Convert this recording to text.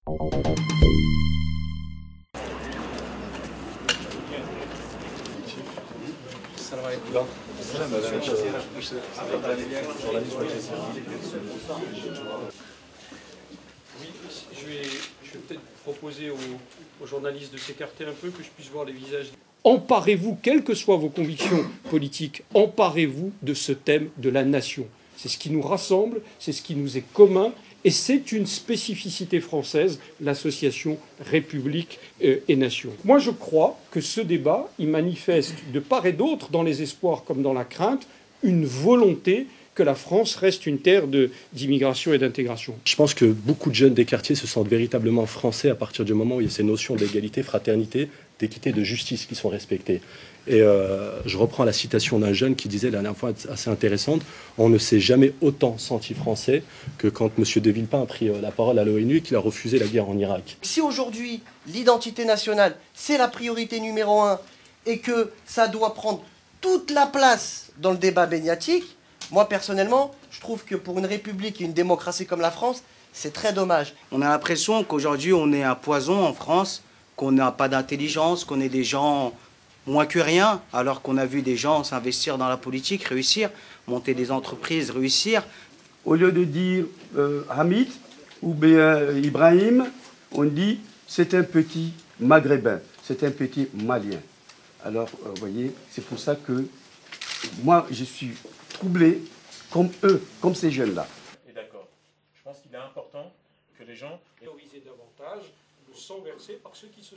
Oui, je vais peut-être proposer aux journalistes de s'écarter un peu, que je puisse voir les visages. Emparez-vous, quelles que soient vos convictions politiques, emparez-vous de ce thème de la nation. C'est ce qui nous rassemble, c'est ce qui nous est commun, et c'est une spécificité française, l'association République et Nation. Moi, je crois que ce débat, il manifeste de part et d'autre, dans les espoirs comme dans la crainte, une volonté que la France reste une terre d'immigration et d'intégration. Je pense que beaucoup de jeunes des quartiers se sentent véritablement français à partir du moment où il y a ces notions d'égalité, fraternité, d'équité, de justice qui sont respectées. Et je reprends la citation d'un jeune qui disait la dernière fois, assez intéressante, on ne s'est jamais autant senti français que quand M. de Villepin a pris la parole à l'ONU et qu'il a refusé la guerre en Irak. Si aujourd'hui l'identité nationale c'est la priorité numéro 1 et que ça doit prendre toute la place dans le débat médiatique, moi personnellement je trouve que pour une république et une démocratie comme la France, c'est très dommage. On a l'impression qu'aujourd'hui on est un poison en France, qu'on n'a pas d'intelligence, qu'on est des gens moins que rien, alors qu'on a vu des gens s'investir dans la politique, réussir, monter des entreprises, réussir. Au lieu de dire Hamid ou bien Ibrahim, on dit c'est un petit maghrébin, c'est un petit malien. Alors, vous voyez, c'est pour ça que moi, je suis troublé comme eux, comme ces jeunes-là. D'accord. Je pense qu'il est important que les gens Valoriser davantage le sang versé par ceux qui se